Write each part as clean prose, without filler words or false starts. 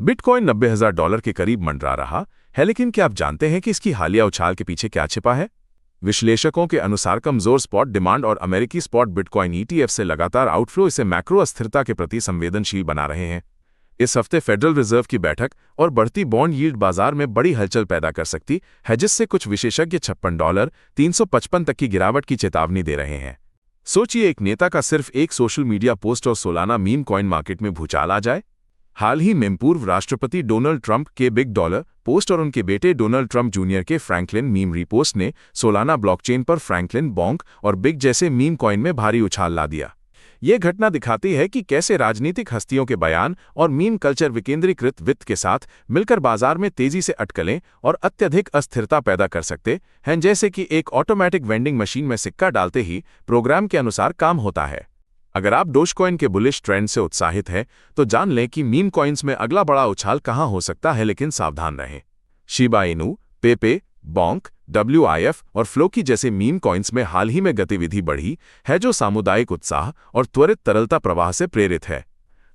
Bitcoin $90,000 के करीब मंडरा रहा है, लेकिन क्या आप जानते हैं कि इसकी हालिया उछाल के पीछे क्या छिपा है? विश्लेषकों के अनुसार कमजोर स्पॉट डिमांड और अमेरिकी स्पॉट बिटकॉइन ETF से लगातार आउटफ्लो इसे मैक्रो अस्थिरता के प्रति संवेदनशील बना रहे हैं। इस हफ्ते फेडरल रिजर्व की बैठक और बढ़ती बॉन्ड यील्ड बाजार में बड़ी हलचल पैदा कर सकती है, जिससे कुछ विशेषज्ञ $56.355 तक की गिरावट की चेतावनी दे रहे हैं। सोचिए, एक नेता का सिर्फ एक सोशल मीडिया पोस्ट और सोलाना मीम कॉइन मार्केट में भूचाल आ जाए। हाल ही में पूर्व राष्ट्रपति डोनाल्ड ट्रंप के बिग डॉलर पोस्ट और उनके बेटे डोनाल्ड ट्रंप जूनियर के फ्रैंकलिन मीम रीपोस्ट ने सोलाना ब्लॉकचेन पर फ्रैंकलिन, बॉन्क और बिग जैसे मीम कॉइन में भारी उछाल ला दिया। ये घटना दिखाती है कि कैसे राजनीतिक हस्तियों के बयान और मीम कल्चर विकेंद्रीकृत वित्त के साथ मिलकर बाजार में तेजी से अटकलें और अत्यधिक अस्थिरता पैदा कर सकते हैं, जैसे कि एक ऑटोमेटिक वेंडिंग मशीन में सिक्का डालते ही प्रोग्राम के अनुसार काम होता है। अगर आप डोजकॉइन के बुलिश ट्रेंड से उत्साहित हैं, तो जान लें कि मीम कॉइन्स में अगला बड़ा उछाल कहां हो सकता है, लेकिन सावधान रहें। शिबा इनू, पेपे, बॉन्क, WIF और फ्लोकी जैसे मीम कॉइन्स में हाल ही में गतिविधि बढ़ी है, जो सामुदायिक उत्साह और त्वरित तरलता प्रवाह से प्रेरित है।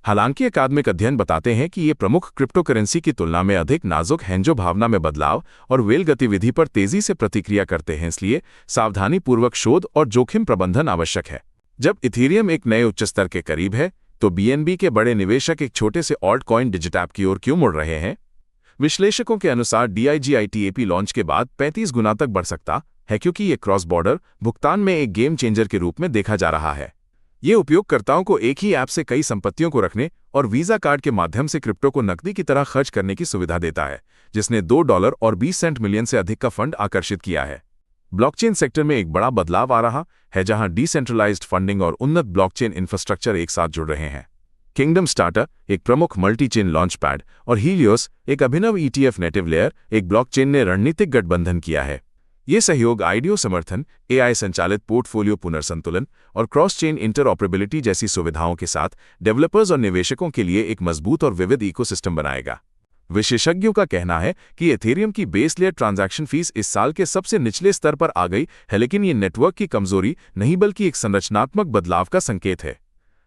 हालांकि अकादमिक अध्ययन बताते हैं कि ये प्रमुख क्रिप्टोकरेंसी की तुलना में अधिक नाजुक हैं, जो भावना में बदलाव और वेल गतिविधि पर तेजी से प्रतिक्रिया करते हैं। इसलिए सावधानीपूर्वक शोध और जोखिम प्रबंधन आवश्यक है। जब इथेरियम एक नए उच्च स्तर के करीब है, तो BNB के बड़े निवेशक एक छोटे से ऑल्ट कॉइन डिजिटैप की ओर क्यों मुड़ रहे हैं? विश्लेषकों के अनुसार DIGITAP लॉन्च के बाद 35 गुना तक बढ़ सकता है, क्योंकि ये क्रॉस बॉर्डर भुगतान में एक गेम चेंजर के रूप में देखा जा रहा है। ये उपयोगकर्ताओं को एक ही ऐप से कई संपत्तियों को रखने और वीजा कार्ड के माध्यम से क्रिप्टो को नकदी की तरह खर्च करने की सुविधा देता है, जिसने $2.20 मिलियन से अधिक का फंड आकर्षित किया है। ब्लॉकचेन सेक्टर में एक बड़ा बदलाव आ रहा है, जहां डिसेंट्रलाइज्ड फंडिंग और उन्नत ब्लॉकचेन इंफ्रास्ट्रक्चर एक साथ जुड़ रहे हैं। किंगडम स्टार्टर, एक प्रमुख मल्टी-चेन लॉन्चपैड, और हीलियोस, एक अभिनव ETF नेटिव लेयर, एक ब्लॉकचेन ने रणनीतिक गठबंधन किया है। ये सहयोग आईडीओ समर्थन, AI संचालित पोर्टफोलियो पुनर्संतुलन और क्रॉस चेन इंटरऑपरेबिलिटी जैसी सुविधाओं के साथ डेवलपर्स और निवेशकों के लिए एक मजबूत और विविध इकोसिस्टम बनाएगा। विशेषज्ञों का कहना है कि एथेरियम की बेस लेयर ट्रांजैक्शन फीस इस साल के सबसे निचले स्तर पर आ गई है, लेकिन ये नेटवर्क की कमजोरी नहीं बल्कि एक संरचनात्मक बदलाव का संकेत है।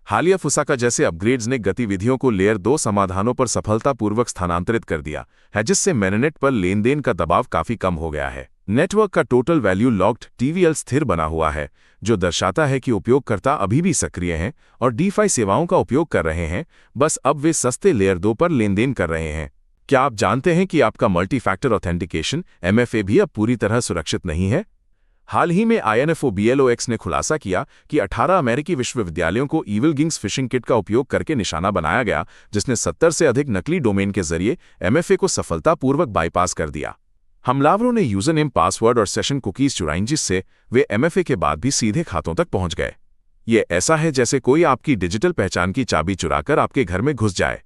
हालिया फुसाका जैसे अपग्रेड्स ने गतिविधियों को लेयर 2 समाधानों पर सफलतापूर्वक स्थानांतरित कर दिया है, जिससे मैनेनेट पर लेनदेन का दबाव काफी कम हो गया है। नेटवर्क का टोटल वैल्यू लॉक्ड TVL स्थिर बना हुआ है, जो दर्शाता है कि उपयोगकर्ता अभी भी सक्रिय हैं और DeFi सेवाओं का उपयोग कर रहे हैं, बस अब वे सस्ते लेयर 2 पर लेनदेन कर रहे हैं। क्या आप जानते हैं कि आपका मल्टी फैक्टर ऑथेंटिकेशन MFA भी अब पूरी तरह सुरक्षित नहीं है? हाल ही में INFOBLOX ने खुलासा किया कि 18 अमेरिकी विश्वविद्यालयों को ईविल गिंग्स फिशिंग किट का उपयोग करके निशाना बनाया गया, जिसने 70 से अधिक नकली डोमेन के जरिए MFA को सफलतापूर्वक बाईपास कर दिया। हमलावरों ने यूजरनेम, पासवर्ड और सेशन कुकीज चुराईं, जिससे वे MFA के बाद भी सीधे खातों तक पहुंच गए। ये ऐसा है जैसे कोई आपकी डिजिटल पहचान की चाबी चुराकर आपके घर में घुस जाए।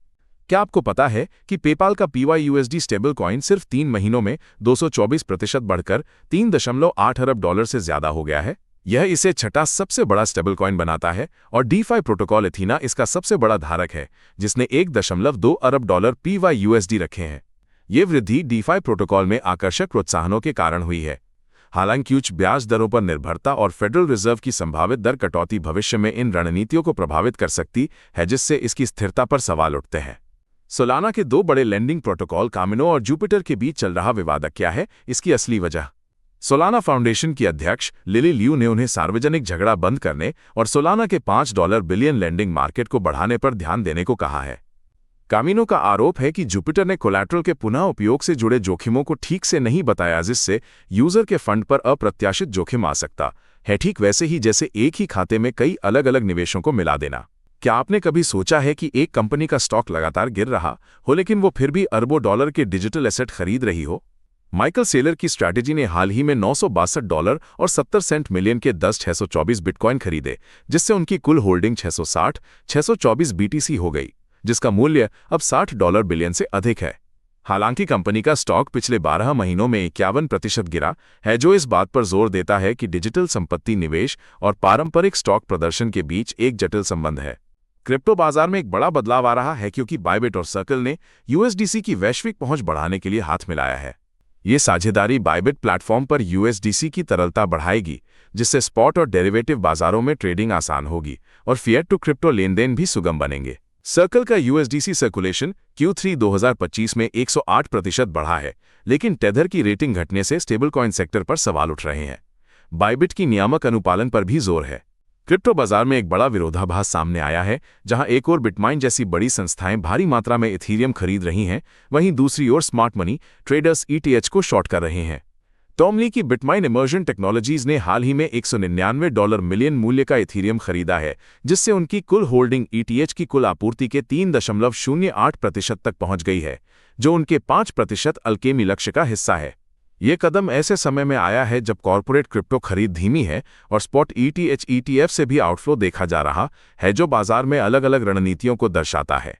क्या आपको पता है कि पेपाल का PYUSD स्टेबल कॉइन सिर्फ 3 महीनों में 224% बढ़कर $3.8 अरब से ज्यादा हो गया है? यह इसे छठा सबसे बड़ा स्टेबल कॉइन बनाता है और DeFi प्रोटोकॉल एथीना इसका सबसे बड़ा धारक है, जिसने $1.2 अरब PYUSD रखे हैं। ये वृद्धि DeFi प्रोटोकॉल में आकर्षक प्रोत्साहनों के कारण हुई है। हालांकि उच्च ब्याज दरों पर निर्भरता और फेडरल रिजर्व की संभावित दर कटौती भविष्य में इन रणनीतियों को प्रभावित कर सकती है, जिससे इसकी स्थिरता पर सवाल उठते हैं। सोलाना के 2 बड़े लेंडिंग प्रोटोकॉल कामिनो और जुपिटर के बीच चल रहा विवाद क्या है? इसकी असली वजह। सोलाना फाउंडेशन की अध्यक्ष लिली लियू ने उन्हें सार्वजनिक झगड़ा बंद करने और सोलाना के $5 बिलियन लेंडिंग मार्केट को बढ़ाने पर ध्यान देने को कहा है। कामिनो का आरोप है कि जुपिटर ने कोलैटरल के पुनः उपयोग से जुड़े जोखिमों को ठीक से नहीं बताया, जिससे यूजर के फंड पर अप्रत्याशित जोखिम आ सकता है, ठीक वैसे ही जैसे एक ही खाते में कई अलग अलग निवेशों को मिला देना। क्या आपने कभी सोचा है कि एक कंपनी का स्टॉक लगातार गिर रहा हो, लेकिन वो फिर भी अरबों डॉलर के डिजिटल एसेट खरीद रही हो? माइकल सेलर की स्ट्रैटेजी ने हाल ही में $962.70 मिलियन के 624 बिटकॉइन खरीदे, जिससे उनकी कुल होल्डिंग 624 BTC हो गई, जिसका मूल्य अब $60 बिलियन से अधिक है। हालांकि कंपनी का स्टॉक पिछले 12 महीनों में 51% गिरा है, जो इस बात पर जोर देता है कि डिजिटल संपत्ति निवेश और पारंपरिक स्टॉक प्रदर्शन के बीच एक जटिल संबंध है। क्रिप्टो बाजार में एक बड़ा बदलाव आ रहा है, क्योंकि बाइबिट और सर्कल ने USDC की वैश्विक पहुंच बढ़ाने के लिए हाथ मिलाया है। ये साझेदारी बाइबिट प्लेटफॉर्म पर USDC की तरलता बढ़ाएगी, जिससे स्पॉट और डेरिवेटिव बाजारों में ट्रेडिंग आसान होगी और फिएट टू क्रिप्टो लेनदेन भी सुगम बनेंगे। सर्कल का यूएसडीसी सर्कुलेशन Q3 2025 में 108% बढ़ा है, लेकिन टेथर की रेटिंग घटने से स्टेबल कॉइन सेक्टर पर सवाल उठ रहे हैं। बाइबिट की नियामक अनुपालन पर भी जोर है। क्रिप्टो बाजार में एक बड़ा विरोधाभास सामने आया है, जहां एक ओर बिटमाइन जैसी बड़ी संस्थाएं भारी मात्रा में इथीरियम खरीद रही हैं, वहीं दूसरी ओर स्मार्ट मनी ट्रेडर्स ETH को शॉर्ट कर रहे हैं। टॉम ली की बिटमाइन इमर्जन टेक्नोलॉजीज ने हाल ही में $199 मिलियन मूल्य का इथीरियम खरीदा है, जिससे उनकी कुल होल्डिंग ETH की कुल आपूर्ति के 3.08% तक पहुंच गई है, जो उनके 5% अल्केमी लक्ष्य का हिस्सा है। ये कदम ऐसे समय में आया है जब कॉर्पोरेट क्रिप्टो खरीद धीमी है और स्पॉट ETH ETF से भी आउटफ्लो देखा जा रहा है, जो बाजार में अलग अलग रणनीतियों को दर्शाता है।